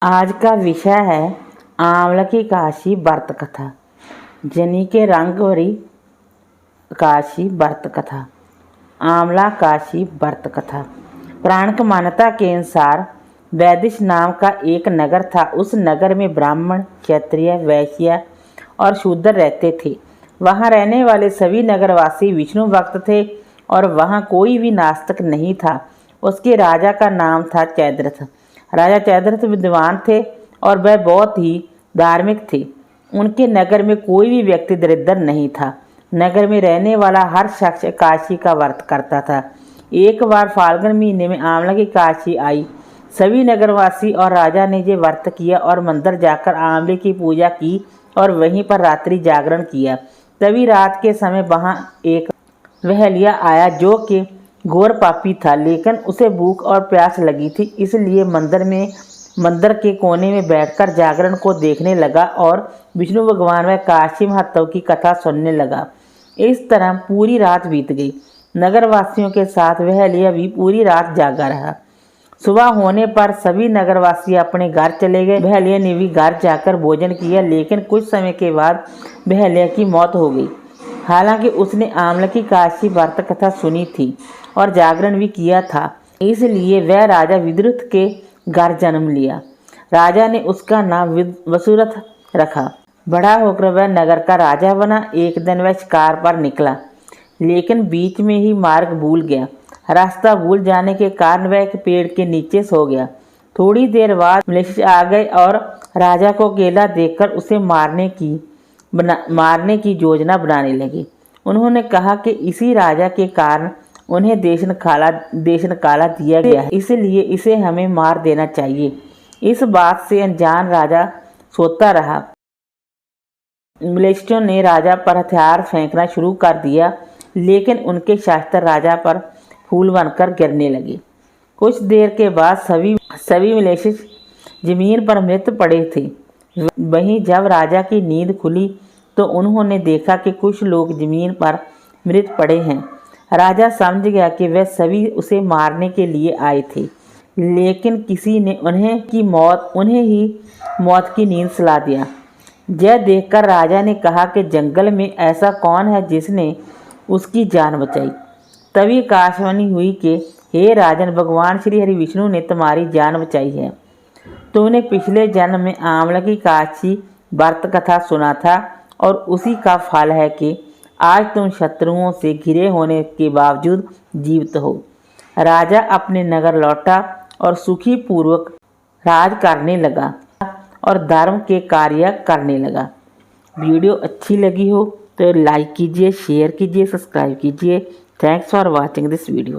आज का विषय है आंवला की काशी व्रत कथा। जनी के रंग भरी काशी व्रत कथा। आंवला काशी व्रत कथा। पौराणिक मान्यता के अनुसार वैदिश नाम का एक नगर था। उस नगर में ब्राह्मण, क्षत्रिय, वैश्य और शूद्र रहते थे। वहाँ रहने वाले सभी नगरवासी विष्णु भक्त थे और वहाँ कोई भी नास्तिक नहीं था। उसके राजा का नाम था जयद्रथ। राजा जयद्रथ विद्वान थे और वह बहुत ही धार्मिक थे। उनके नगर में कोई भी व्यक्ति दरिद्र नहीं था। नगर में रहने वाला हर शख्स काशी का व्रत करता था। एक बार फाल्गुन महीने में आंवला की काशी आई। सभी नगरवासी और राजा ने ये व्रत किया और मंदिर जाकर आंवले की पूजा की और वहीं पर रात्रि जागरण किया। तभी रात के समय वहां एक वहलिया आया जो कि घोर पापी था, लेकिन उसे भूख और प्यास लगी थी, इसलिए मंदिर के कोने में बैठकर जागरण को देखने लगा और विष्णु भगवान व काशी महत्व की कथा सुनने लगा। इस तरह पूरी रात बीत गई। नगरवासियों के साथ वहलिया भी पूरी रात जागा रहा। सुबह होने पर सभी नगरवासी अपने घर चले गए। वहलिया ने भी घर जाकर भोजन किया, लेकिन कुछ समय के बाद वहलिया की मौत हो गई। हालांकि उसने आंवला की काशी व्रत कथा सुनी थी और जागरण भी किया था, इसलिए वह राजा विद्रुत के घर जन्म लिया। राजा ने उसका नाम वसुरथ रखा। बड़ा होकर वह नगर का राजा बना। एक दिन वह शिकार पर निकला, लेकिन बीच में ही मार्ग भूल गया। रास्ता भूल जाने के कारण वह एक पेड़ के नीचे सो गया। थोड़ी देर बाद मलेच्छ आ गए और राजा को अकेला देखकर उसे मारने की योजना बनाने लगे। उन्होंने कहा कि इसी राजा के कारण उन्हें देश निकाला दिया गया है, इसलिए इसे हमें मार देना चाहिए। इस बात से अनजान राजा सोता रहा। मलेच्छों ने राजा पर हथियार फेंकना शुरू कर दिया, लेकिन उनके शस्त्र राजा पर फूल बनकर गिरने लगे। कुछ देर के बाद सभी मलेच्छ जमीन पर मृत पड़े थे। वहीं जब राजा की नींद खुली तो उन्होंने देखा कि कुछ लोग जमीन पर मृत पड़े हैं। राजा समझ गया कि वे सभी उसे मारने के लिए आए थे, लेकिन किसी ने उन्हें ही मौत की नींद सुला दिया। यह देखकर राजा ने कहा कि जंगल में ऐसा कौन है जिसने उसकी जान बचाई। तभी आकाशवाणी हुई कि हे राजन, भगवान श्री हरि विष्णु ने तुम्हारी जान बचाई है। तुमने पिछले जन्म में आंवला की काशी व्रत कथा सुना था और उसी का फल है कि आज तुम शत्रुओं से घिरे होने के बावजूद जीवित हो। राजा अपने नगर लौटा और सुखी पूर्वक राज करने लगा और धर्म के कार्य करने लगा। वीडियो अच्छी लगी हो तो लाइक कीजिए, शेयर कीजिए, सब्सक्राइब कीजिए। Thanks for watching this video.